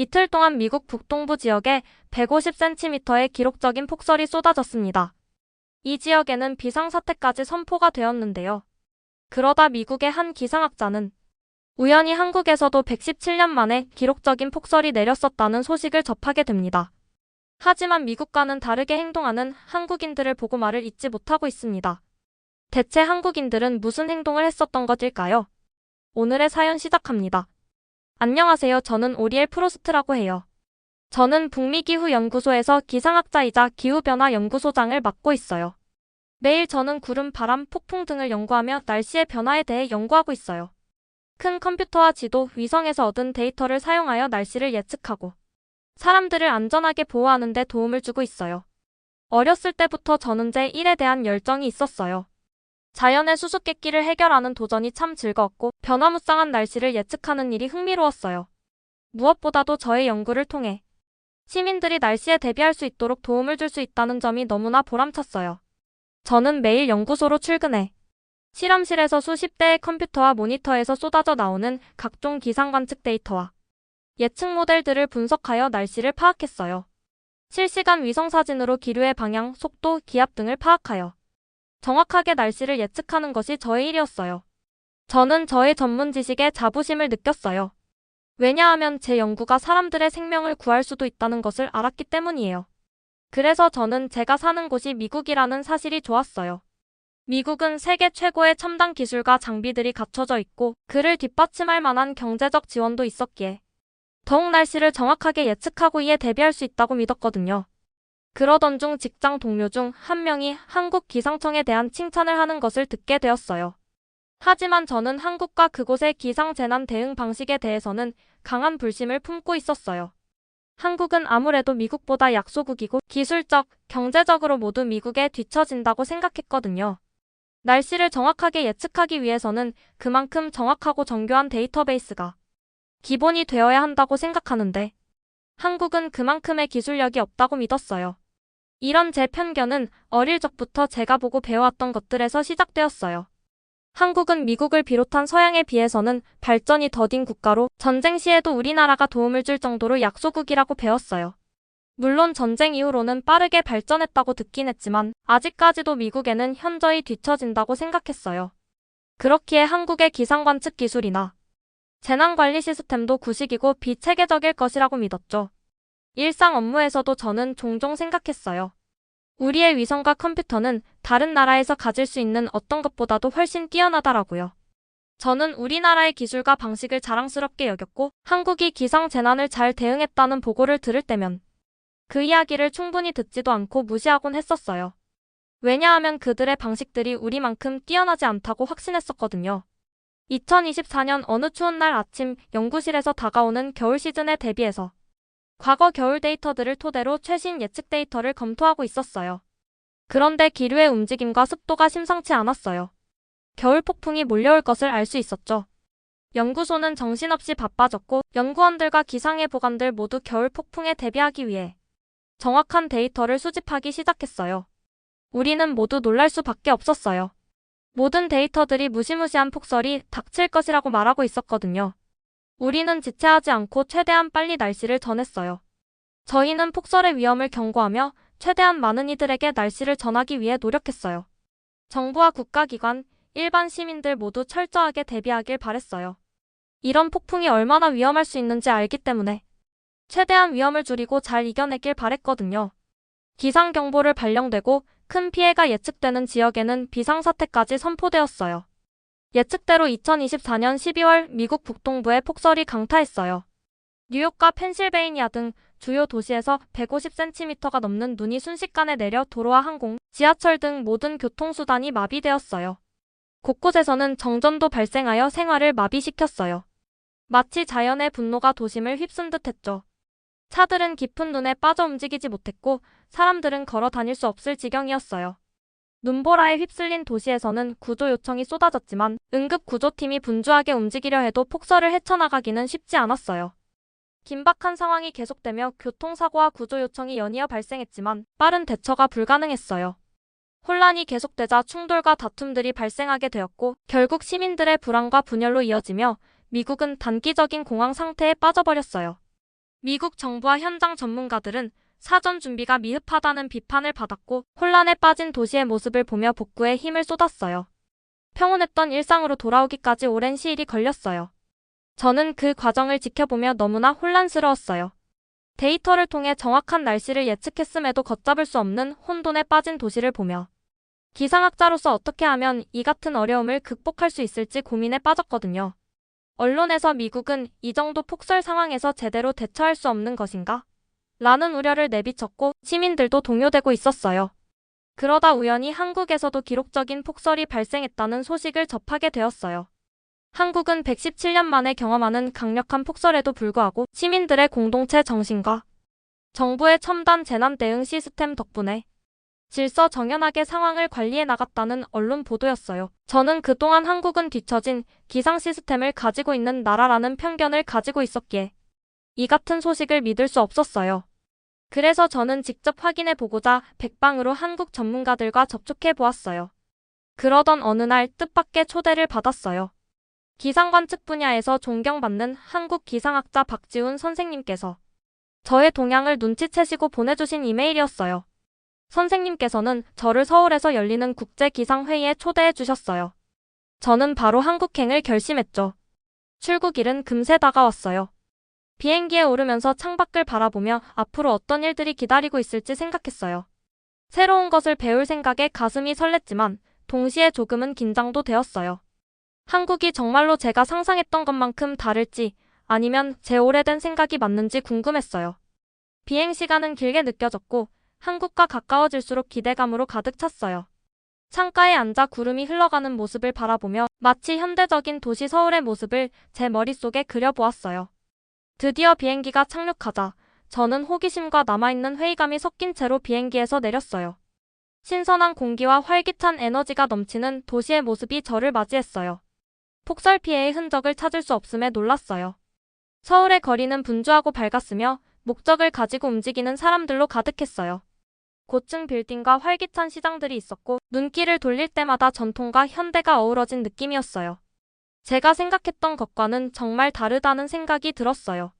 이틀 동안 미국 북동부 지역에 150cm의 기록적인 폭설이 쏟아졌습니다. 이 지역에는 비상사태까지 선포가 되었는데요. 그러다 미국의 한 기상학자는 우연히 한국에서도 117년 만에 기록적인 폭설이 내렸었다는 소식을 접하게 됩니다. 하지만 미국과는 다르게 행동하는 한국인들을 보고 말을 잇지 못하고 있습니다. 대체 한국인들은 무슨 행동을 했었던 것일까요? 오늘의 사연 시작합니다. 안녕하세요. 저는 오리엘 프로스트라고 해요. 저는 북미기후연구소에서 기상학자이자 기후변화 연구소장을 맡고 있어요. 매일 저는 구름, 바람, 폭풍 등을 연구하며 날씨의 변화에 대해 연구하고 있어요. 큰 컴퓨터와 지도, 위성에서 얻은 데이터를 사용하여 날씨를 예측하고 사람들을 안전하게 보호하는 데 도움을 주고 있어요. 어렸을 때부터 저는 제1에 대한 열정이 있었어요. 자연의 수수께끼를 해결하는 도전이 참 즐거웠고 변화무쌍한 날씨를 예측하는 일이 흥미로웠어요. 무엇보다도 저의 연구를 통해 시민들이 날씨에 대비할 수 있도록 도움을 줄 수 있다는 점이 너무나 보람찼어요. 저는 매일 연구소로 출근해 실험실에서 수십 대의 컴퓨터와 모니터에서 쏟아져 나오는 각종 기상 관측 데이터와 예측 모델들을 분석하여 날씨를 파악했어요. 실시간 위성사진으로 기류의 방향, 속도, 기압 등을 파악하여 정확하게 날씨를 예측하는 것이 저의 일이었어요. 저는 저의 전문 지식에 자부심을 느꼈어요. 왜냐하면 제 연구가 사람들의 생명을 구할 수도 있다는 것을 알았기 때문이에요. 그래서 저는 제가 사는 곳이 미국이라는 사실이 좋았어요. 미국은 세계 최고의 첨단 기술과 장비들이 갖춰져 있고 그를 뒷받침할 만한 경제적 지원도 있었기에 더욱 날씨를 정확하게 예측하고 이에 대비할 수 있다고 믿었거든요. 그러던 중 직장 동료 중 한 명이 한국 기상청에 대한 칭찬을 하는 것을 듣게 되었어요. 하지만 저는 한국과 그곳의 기상재난 대응 방식에 대해서는 강한 불신을 품고 있었어요. 한국은 아무래도 미국보다 약소국이고 기술적, 경제적으로 모두 미국에 뒤처진다고 생각했거든요. 날씨를 정확하게 예측하기 위해서는 그만큼 정확하고 정교한 데이터베이스가 기본이 되어야 한다고 생각하는데 한국은 그만큼의 기술력이 없다고 믿었어요. 이런 제 편견은 어릴 적부터 제가 보고 배워왔던 것들에서 시작되었어요. 한국은 미국을 비롯한 서양에 비해서는 발전이 더딘 국가로 전쟁 시에도 우리나라가 도움을 줄 정도로 약소국이라고 배웠어요. 물론 전쟁 이후로는 빠르게 발전했다고 듣긴 했지만 아직까지도 미국에는 현저히 뒤처진다고 생각했어요. 그렇기에 한국의 기상관측 기술이나 재난관리 시스템도 구식이고 비체계적일 것이라고 믿었죠. 일상 업무에서도 저는 종종 생각했어요. 우리의 위성과 컴퓨터는 다른 나라에서 가질 수 있는 어떤 것보다도 훨씬 뛰어나다라고요. 저는 우리나라의 기술과 방식을 자랑스럽게 여겼고 한국이 기상재난을 잘 대응했다는 보고를 들을 때면 그 이야기를 충분히 듣지도 않고 무시하곤 했었어요. 왜냐하면 그들의 방식들이 우리만큼 뛰어나지 않다고 확신했었거든요. 2024년 어느 추운 날 아침 연구실에서 다가오는 겨울 시즌에 대비해서 과거 겨울 데이터들을 토대로 최신 예측 데이터를 검토하고 있었어요. 그런데 기류의 움직임과 습도가 심상치 않았어요. 겨울 폭풍이 몰려올 것을 알 수 있었죠. 연구소는 정신없이 바빠졌고 연구원들과 기상의 보관들 모두 겨울 폭풍에 대비하기 위해 정확한 데이터를 수집하기 시작했어요. 우리는 모두 놀랄 수밖에 없었어요. 모든 데이터들이 무시무시한 폭설이 닥칠 것이라고 말하고 있었거든요. 우리는 지체하지 않고 최대한 빨리 날씨를 전했어요. 저희는 폭설의 위험을 경고하며 최대한 많은 이들에게 날씨를 전하기 위해 노력했어요. 정부와 국가기관, 일반 시민들 모두 철저하게 대비하길 바랬어요. 이런 폭풍이 얼마나 위험할 수 있는지 알기 때문에 최대한 위험을 줄이고 잘 이겨내길 바랬거든요. 기상경보를 발령되고 큰 피해가 예측되는 지역에는 비상사태까지 선포되었어요. 예측대로 2024년 12월 미국 북동부에 폭설이 강타했어요. 뉴욕과 펜실베이니아 등 주요 도시에서 150cm가 넘는 눈이 순식간에 내려 도로와 항공, 지하철 등 모든 교통수단이 마비되었어요. 곳곳에서는 정전도 발생하여 생활을 마비시켰어요. 마치 자연의 분노가 도심을 휩쓴 듯했죠. 차들은 깊은 눈에 빠져 움직이지 못했고 사람들은 걸어 다닐 수 없을 지경이었어요. 눈보라에 휩쓸린 도시에서는 구조 요청이 쏟아졌지만 응급구조팀이 분주하게 움직이려 해도 폭설을 헤쳐나가기는 쉽지 않았어요. 긴박한 상황이 계속되며 교통사고와 구조 요청이 연이어 발생했지만 빠른 대처가 불가능했어요. 혼란이 계속되자 충돌과 다툼들이 발생하게 되었고 결국 시민들의 불안과 분열로 이어지며 미국은 단기적인 공황 상태에 빠져버렸어요. 미국 정부와 현장 전문가들은 사전 준비가 미흡하다는 비판을 받았고 혼란에 빠진 도시의 모습을 보며 복구에 힘을 쏟았어요. 평온했던 일상으로 돌아오기까지 오랜 시일이 걸렸어요. 저는 그 과정을 지켜보며 너무나 혼란스러웠어요. 데이터를 통해 정확한 날씨를 예측했음에도 걷잡을 수 없는 혼돈에 빠진 도시를 보며 기상학자로서 어떻게 하면 이 같은 어려움을 극복할 수 있을지 고민에 빠졌거든요. 언론에서 미국은 이 정도 폭설 상황에서 제대로 대처할 수 없는 것인가? 라는 우려를 내비쳤고 시민들도 동요되고 있었어요. 그러다 우연히 한국에서도 기록적인 폭설이 발생했다는 소식을 접하게 되었어요. 한국은 117년 만에 경험하는 강력한 폭설에도 불구하고 시민들의 공동체 정신과 정부의 첨단 재난 대응 시스템 덕분에 질서정연하게 상황을 관리해 나갔다는 언론 보도였어요. 저는 그동안 한국은 뒤처진 기상 시스템을 가지고 있는 나라라는 편견을 가지고 있었기에 이 같은 소식을 믿을 수 없었어요. 그래서 저는 직접 확인해 보고자 백방으로 한국 전문가들과 접촉해 보았어요. 그러던 어느 날 뜻밖의 초대를 받았어요. 기상관측 분야에서 존경받는 한국 기상학자 박지훈 선생님께서 저의 동향을 눈치채시고 보내주신 이메일이었어요. 선생님께서는 저를 서울에서 열리는 국제기상회의에 초대해 주셨어요. 저는 바로 한국행을 결심했죠. 출국일은 금세 다가왔어요. 비행기에 오르면서 창밖을 바라보며 앞으로 어떤 일들이 기다리고 있을지 생각했어요. 새로운 것을 배울 생각에 가슴이 설렜지만 동시에 조금은 긴장도 되었어요. 한국이 정말로 제가 상상했던 것만큼 다를지 아니면 제 오래된 생각이 맞는지 궁금했어요. 비행 시간은 길게 느껴졌고 한국과 가까워질수록 기대감으로 가득 찼어요. 창가에 앉아 구름이 흘러가는 모습을 바라보며 마치 현대적인 도시 서울의 모습을 제 머릿속에 그려보았어요. 드디어 비행기가 착륙하자 저는 호기심과 남아있는 회의감이 섞인 채로 비행기에서 내렸어요. 신선한 공기와 활기찬 에너지가 넘치는 도시의 모습이 저를 맞이했어요. 폭설 피해의 흔적을 찾을 수 없음에 놀랐어요. 서울의 거리는 분주하고 밝았으며 목적을 가지고 움직이는 사람들로 가득했어요. 고층 빌딩과 활기찬 시장들이 있었고 눈길을 돌릴 때마다 전통과 현대가 어우러진 느낌이었어요. 제가 생각했던 것과는 정말 다르다는 생각이 들었어요.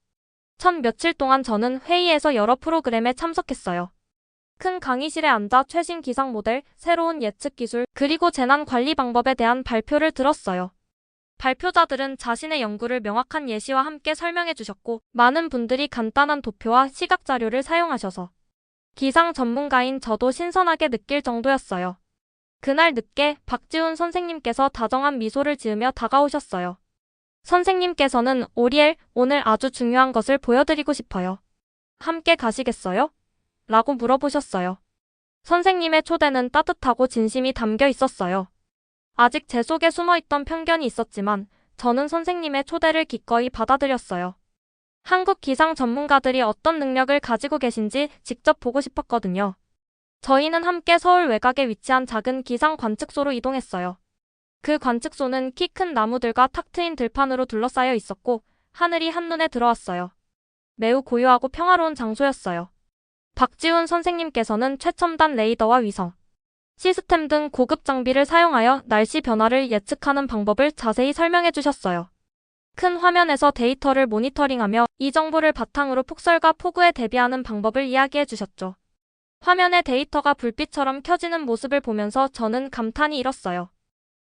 첫 며칠 동안 저는 회의에서 여러 프로그램에 참석했어요. 큰 강의실에 앉아 최신 기상 모델, 새로운 예측 기술, 그리고 재난 관리 방법에 대한 발표를 들었어요. 발표자들은 자신의 연구를 명확한 예시와 함께 설명해 주셨고 많은 분들이 간단한 도표와 시각 자료를 사용하셔서 기상 전문가인 저도 신선하게 느낄 정도였어요. 그날 늦게 박지훈 선생님께서 다정한 미소를 지으며 다가오셨어요. 선생님께서는 오리엘, 오늘 아주 중요한 것을 보여드리고 싶어요. 함께 가시겠어요? 라고 물어보셨어요. 선생님의 초대는 따뜻하고 진심이 담겨 있었어요. 아직 제 속에 숨어있던 편견이 있었지만 저는 선생님의 초대를 기꺼이 받아들였어요. 한국 기상 전문가들이 어떤 능력을 가지고 계신지 직접 보고 싶었거든요. 저희는 함께 서울 외곽에 위치한 작은 기상 관측소로 이동했어요. 그 관측소는 키 큰 나무들과 탁 트인 들판으로 둘러싸여 있었고 하늘이 한눈에 들어왔어요. 매우 고요하고 평화로운 장소였어요. 박지훈 선생님께서는 최첨단 레이더와 위성, 시스템 등 고급 장비를 사용하여 날씨 변화를 예측하는 방법을 자세히 설명해 주셨어요. 큰 화면에서 데이터를 모니터링하며 이 정보를 바탕으로 폭설과 폭우에 대비하는 방법을 이야기해 주셨죠. 화면에 데이터가 불빛처럼 켜지는 모습을 보면서 저는 감탄이 일었어요.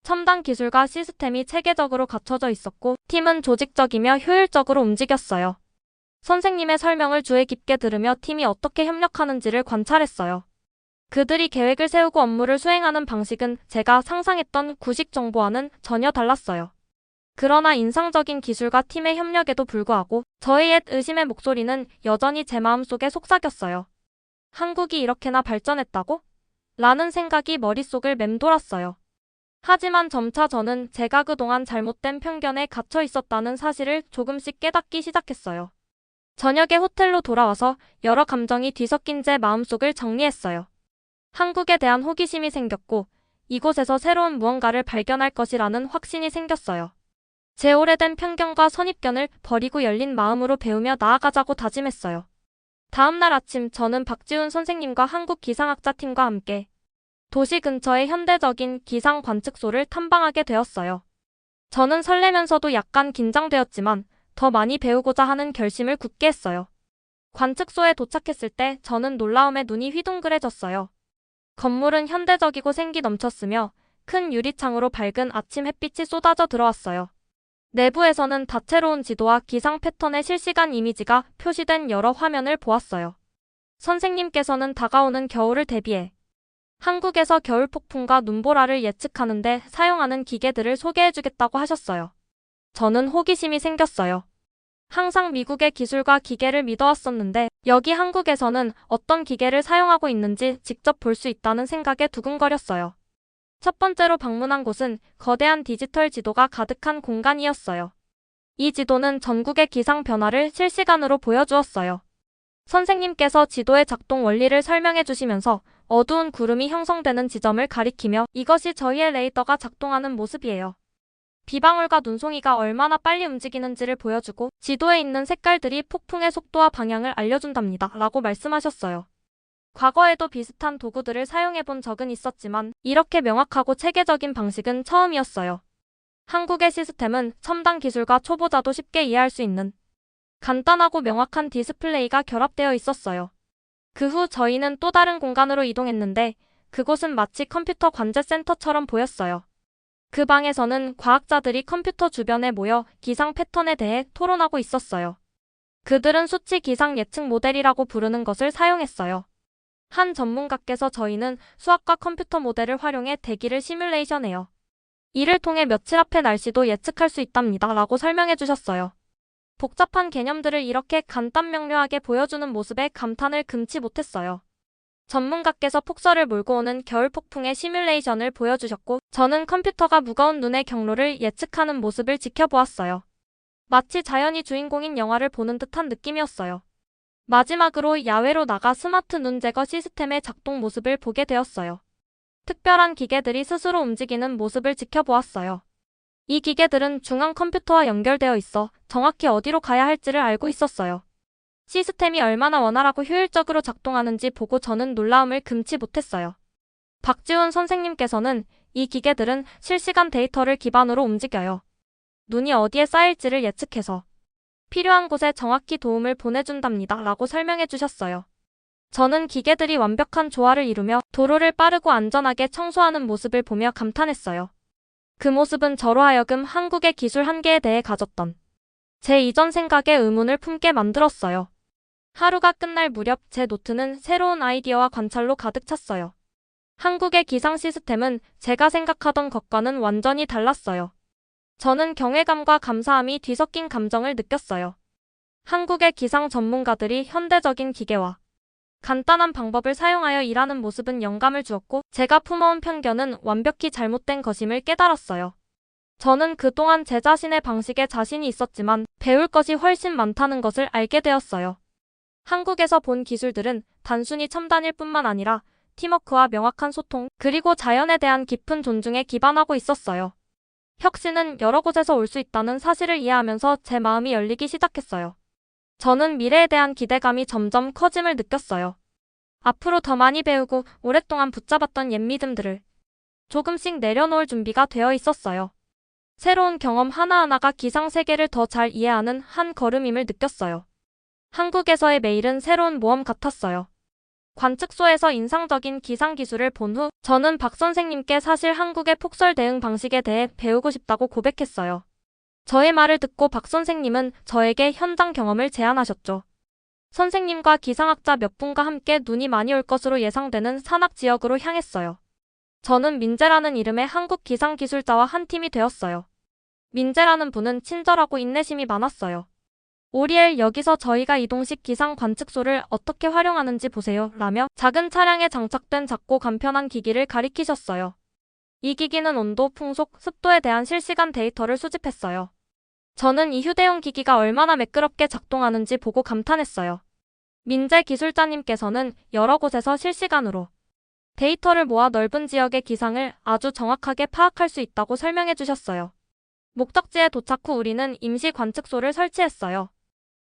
첨단 기술과 시스템이 체계적으로 갖춰져 있었고 팀은 조직적이며 효율적으로 움직였어요. 선생님의 설명을 주의 깊게 들으며 팀이 어떻게 협력하는지를 관찰했어요. 그들이 계획을 세우고 업무를 수행하는 방식은 제가 상상했던 구식 정보와는 전혀 달랐어요. 그러나 인상적인 기술과 팀의 협력에도 불구하고 저의 옛 의심의 목소리는 여전히 제 마음속에 속삭였어요. 한국이 이렇게나 발전했다고? 라는 생각이 머릿속을 맴돌았어요. 하지만 점차 저는 제가 그동안 잘못된 편견에 갇혀 있었다는 사실을 조금씩 깨닫기 시작했어요. 저녁에 호텔로 돌아와서 여러 감정이 뒤섞인 제 마음속을 정리했어요. 한국에 대한 호기심이 생겼고 이곳에서 새로운 무언가를 발견할 것이라는 확신이 생겼어요. 제 오래된 편견과 선입견을 버리고 열린 마음으로 배우며 나아가자고 다짐했어요. 다음날 아침 저는 박지훈 선생님과 한국 기상학자 팀과 함께 도시 근처의 현대적인 기상 관측소를 탐방하게 되었어요. 저는 설레면서도 약간 긴장되었지만 더 많이 배우고자 하는 결심을 굳게 했어요. 관측소에 도착했을 때 저는 놀라움에 눈이 휘둥그레졌어요. 건물은 현대적이고 생기 넘쳤으며 큰 유리창으로 밝은 아침 햇빛이 쏟아져 들어왔어요. 내부에서는 다채로운 지도와 기상 패턴의 실시간 이미지가 표시된 여러 화면을 보았어요. 선생님께서는 다가오는 겨울을 대비해 한국에서 겨울 폭풍과 눈보라를 예측하는데 사용하는 기계들을 소개해주겠다고 하셨어요. 저는 호기심이 생겼어요. 항상 미국의 기술과 기계를 믿어왔었는데 여기 한국에서는 어떤 기계를 사용하고 있는지 직접 볼 수 있다는 생각에 두근거렸어요. 첫 번째로 방문한 곳은 거대한 디지털 지도가 가득한 공간이었어요. 이 지도는 전국의 기상 변화를 실시간으로 보여주었어요. 선생님께서 지도의 작동 원리를 설명해 주시면서 어두운 구름이 형성되는 지점을 가리키며 이것이 저희의 레이더가 작동하는 모습이에요. 비방울과 눈송이가 얼마나 빨리 움직이는지를 보여주고 지도에 있는 색깔들이 폭풍의 속도와 방향을 알려준답니다. 라고 말씀하셨어요. 과거에도 비슷한 도구들을 사용해 본 적은 있었지만 이렇게 명확하고 체계적인 방식은 처음이었어요. 한국의 시스템은 첨단 기술과 초보자도 쉽게 이해할 수 있는 간단하고 명확한 디스플레이가 결합되어 있었어요. 그 후 저희는 또 다른 공간으로 이동했는데 그곳은 마치 컴퓨터 관제센터처럼 보였어요. 그 방에서는 과학자들이 컴퓨터 주변에 모여 기상 패턴에 대해 토론하고 있었어요. 그들은 수치 기상 예측 모델이라고 부르는 것을 사용했어요. 한 전문가께서 저희는 수학과 컴퓨터 모델을 활용해 대기를 시뮬레이션해요. 이를 통해 며칠 앞의 날씨도 예측할 수 있답니다. 라고 설명해 주셨어요. 복잡한 개념들을 이렇게 간단 명료하게 보여주는 모습에 감탄을 금치 못했어요. 전문가께서 폭설을 몰고 오는 겨울 폭풍의 시뮬레이션을 보여주셨고 저는 컴퓨터가 무거운 눈의 경로를 예측하는 모습을 지켜보았어요. 마치 자연이 주인공인 영화를 보는 듯한 느낌이었어요. 마지막으로 야외로 나가 스마트 눈 제거 시스템의 작동 모습을 보게 되었어요. 특별한 기계들이 스스로 움직이는 모습을 지켜보았어요. 이 기계들은 중앙 컴퓨터와 연결되어 있어 정확히 어디로 가야 할지를 알고 있었어요. 시스템이 얼마나 원활하고 효율적으로 작동하는지 보고 저는 놀라움을 금치 못했어요. 박지훈 선생님께서는 이 기계들은 실시간 데이터를 기반으로 움직여요. 눈이 어디에 쌓일지를 예측해서 필요한 곳에 정확히 도움을 보내준답니다. 라고 설명해 주셨어요. 저는 기계들이 완벽한 조화를 이루며 도로를 빠르고 안전하게 청소하는 모습을 보며 감탄했어요. 그 모습은 저로 하여금 한국의 기술 한계에 대해 가졌던 제 이전 생각에 의문을 품게 만들었어요. 하루가 끝날 무렵 제 노트는 새로운 아이디어와 관찰로 가득 찼어요. 한국의 기상 시스템은 제가 생각하던 것과는 완전히 달랐어요. 저는 경외감과 감사함이 뒤섞인 감정을 느꼈어요. 한국의 기상 전문가들이 현대적인 기계와 간단한 방법을 사용하여 일하는 모습은 영감을 주었고 제가 품어온 편견은 완벽히 잘못된 것임을 깨달았어요. 저는 그동안 제 자신의 방식에 자신이 있었지만 배울 것이 훨씬 많다는 것을 알게 되었어요. 한국에서 본 기술들은 단순히 첨단일 뿐만 아니라 팀워크와 명확한 소통, 그리고 자연에 대한 깊은 존중에 기반하고 있었어요. 혁신은 여러 곳에서 올 수 있다는 사실을 이해하면서 제 마음이 열리기 시작했어요. 저는 미래에 대한 기대감이 점점 커짐을 느꼈어요. 앞으로 더 많이 배우고 오랫동안 붙잡았던 옛 믿음들을 조금씩 내려놓을 준비가 되어 있었어요. 새로운 경험 하나하나가 기상 세계를 더 잘 이해하는 한 걸음임을 느꼈어요. 한국에서의 매일은 새로운 모험 같았어요. 관측소에서 인상적인 기상 기술을 본 후 저는 박 선생님께 사실 한국의 폭설 대응 방식에 대해 배우고 싶다고 고백했어요. 저의 말을 듣고 박 선생님은 저에게 현장 경험을 제안하셨죠. 선생님과 기상학자 몇 분과 함께 눈이 많이 올 것으로 예상되는 산악 지역으로 향했어요. 저는 민재라는 이름의 한국 기상 기술자와 한 팀이 되었어요. 민재라는 분은 친절하고 인내심이 많았어요. 오리엘, 여기서 저희가 이동식 기상 관측소를 어떻게 활용하는지 보세요. 라며 작은 차량에 장착된 작고 간편한 기기를 가리키셨어요. 이 기기는 온도, 풍속, 습도에 대한 실시간 데이터를 수집했어요. 저는 이 휴대용 기기가 얼마나 매끄럽게 작동하는지 보고 감탄했어요. 민재 기술자님께서는 여러 곳에서 실시간으로 데이터를 모아 넓은 지역의 기상을 아주 정확하게 파악할 수 있다고 설명해 주셨어요. 목적지에 도착 후 우리는 임시 관측소를 설치했어요.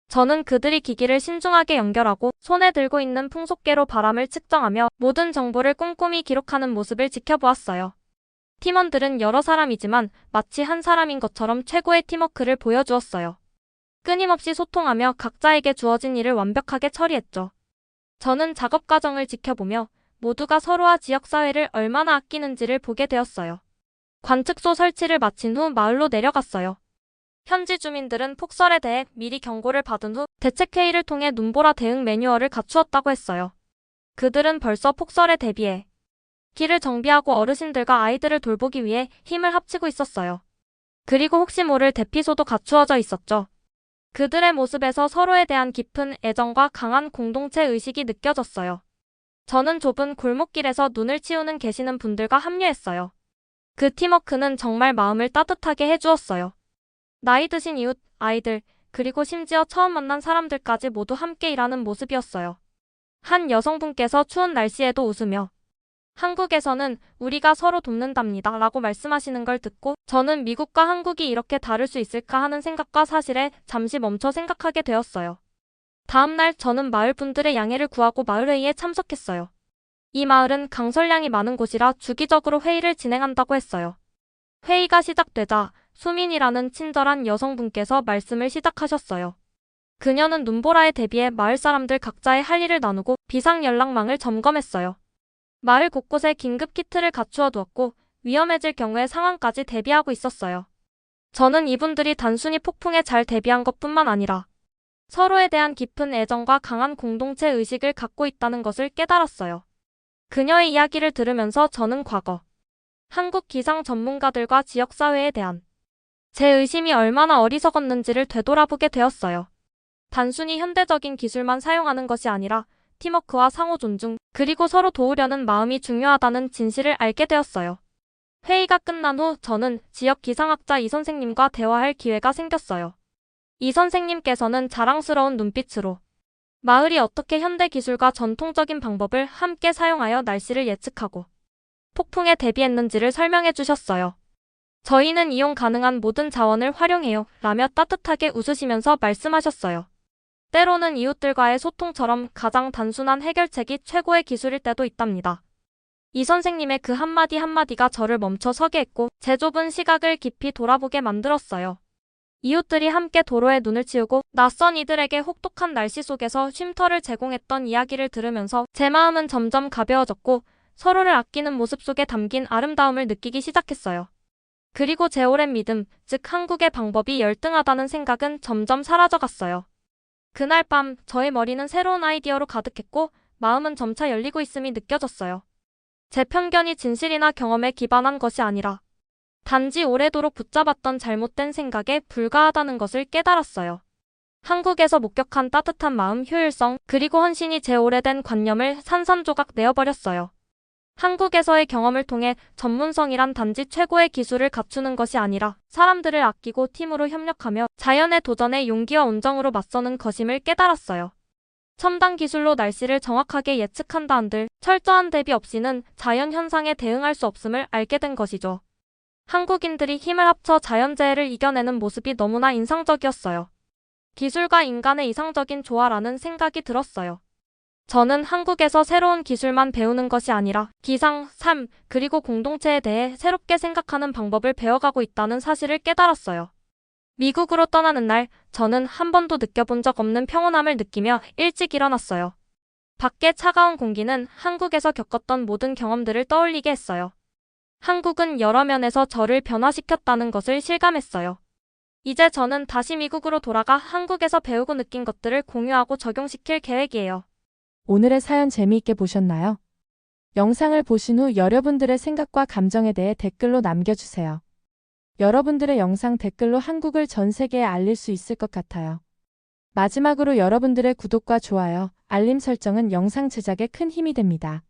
저는 그들이 기기를 신중하게 연결하고 손에 들고 있는 풍속계로 바람을 측정하며 모든 정보를 꼼꼼히 기록하는 모습을 지켜보았어요. 팀원들은 여러 사람이지만 마치 한 사람인 것처럼 최고의 팀워크를 보여주었어요. 끊임없이 소통하며 각자에게 주어진 일을 완벽하게 처리했죠. 저는 작업 과정을 지켜보며 모두가 서로와 지역사회를 얼마나 아끼는지를 보게 되었어요. 관측소 설치를 마친 후 마을로 내려갔어요. 현지 주민들은 폭설에 대해 미리 경고를 받은 후 대책회의를 통해 눈보라 대응 매뉴얼을 갖추었다고 했어요. 그들은 벌써 폭설에 대비해 길을 정비하고 어르신들과 아이들을 돌보기 위해 힘을 합치고 있었어요. 그리고 혹시 모를 대피소도 갖추어져 있었죠. 그들의 모습에서 서로에 대한 깊은 애정과 강한 공동체 의식이 느껴졌어요. 저는 좁은 골목길에서 눈을 치우는 계시는 분들과 합류했어요. 그 팀워크는 정말 마음을 따뜻하게 해주었어요. 나이 드신 이웃, 아이들, 그리고 심지어 처음 만난 사람들까지 모두 함께 일하는 모습이었어요. 한 여성분께서 추운 날씨에도 웃으며 한국에서는 우리가 서로 돕는답니다 라고 말씀하시는 걸 듣고 저는 미국과 한국이 이렇게 다를 수 있을까 하는 생각과 사실에 잠시 멈춰 생각하게 되었어요. 다음날 저는 마을 분들의 양해를 구하고 마을회의에 참석했어요. 이 마을은 강설량이 많은 곳이라 주기적으로 회의를 진행한다고 했어요. 회의가 시작되자 수민이라는 친절한 여성분께서 말씀을 시작하셨어요. 그녀는 눈보라에 대비해 마을 사람들 각자의 할 일을 나누고 비상연락망을 점검했어요. 마을 곳곳에 긴급 키트를 갖추어 두었고 위험해질 경우의 상황까지 대비하고 있었어요. 저는 이분들이 단순히 폭풍에 잘 대비한 것뿐만 아니라 서로에 대한 깊은 애정과 강한 공동체 의식을 갖고 있다는 것을 깨달았어요. 그녀의 이야기를 들으면서 저는 과거 한국 기상 전문가들과 지역사회에 대한 제 의심이 얼마나 어리석었는지를 되돌아보게 되었어요. 단순히 현대적인 기술만 사용하는 것이 아니라 팀워크와 상호 존중, 그리고 서로 도우려는 마음이 중요하다는 진실을 알게 되었어요. 회의가 끝난 후 저는 지역 기상학자 이 선생님과 대화할 기회가 생겼어요. 이 선생님께서는 자랑스러운 눈빛으로 마을이 어떻게 현대 기술과 전통적인 방법을 함께 사용하여 날씨를 예측하고 폭풍에 대비했는지를 설명해 주셨어요. 저희는 이용 가능한 모든 자원을 활용해요 라며 따뜻하게 웃으시면서 말씀하셨어요. 때로는 이웃들과의 소통처럼 가장 단순한 해결책이 최고의 기술일 때도 있답니다. 이 선생님의 그 한마디 한마디가 저를 멈춰 서게 했고 제 좁은 시각을 깊이 돌아보게 만들었어요. 이웃들이 함께 도로에 눈을 치우고 낯선 이들에게 혹독한 날씨 속에서 쉼터를 제공했던 이야기를 들으면서 제 마음은 점점 가벼워졌고 서로를 아끼는 모습 속에 담긴 아름다움을 느끼기 시작했어요. 그리고 제 오랜 믿음, 즉 한국의 방법이 열등하다는 생각은 점점 사라져갔어요. 그날 밤 저의 머리는 새로운 아이디어로 가득했고 마음은 점차 열리고 있음이 느껴졌어요. 제 편견이 진실이나 경험에 기반한 것이 아니라 단지 오래도록 붙잡았던 잘못된 생각에 불과하다는 것을 깨달았어요. 한국에서 목격한 따뜻한 마음, 효율성, 그리고 헌신이 제 오래된 관념을 산산조각 내어버렸어요. 한국에서의 경험을 통해 전문성이란 단지 최고의 기술을 갖추는 것이 아니라 사람들을 아끼고 팀으로 협력하며 자연의 도전에 용기와 온정으로 맞서는 것임을 깨달았어요. 첨단 기술로 날씨를 정확하게 예측한다 한들 철저한 대비 없이는 자연 현상에 대응할 수 없음을 알게 된 것이죠. 한국인들이 힘을 합쳐 자연재해를 이겨내는 모습이 너무나 인상적이었어요. 기술과 인간의 이상적인 조화라는 생각이 들었어요. 저는 한국에서 새로운 기술만 배우는 것이 아니라 기상, 삶, 그리고 공동체에 대해 새롭게 생각하는 방법을 배워가고 있다는 사실을 깨달았어요. 미국으로 떠나는 날, 저는 한 번도 느껴본 적 없는 평온함을 느끼며 일찍 일어났어요. 밖의 차가운 공기는 한국에서 겪었던 모든 경험들을 떠올리게 했어요. 한국은 여러 면에서 저를 변화시켰다는 것을 실감했어요. 이제 저는 다시 미국으로 돌아가 한국에서 배우고 느낀 것들을 공유하고 적용시킬 계획이에요. 오늘의 사연 재미있게 보셨나요? 영상을 보신 후 여러분들의 생각과 감정에 대해 댓글로 남겨주세요. 여러분들의 영상 댓글로 한국을 전 세계에 알릴 수 있을 것 같아요. 마지막으로 여러분들의 구독과 좋아요, 알림 설정은 영상 제작에 큰 힘이 됩니다.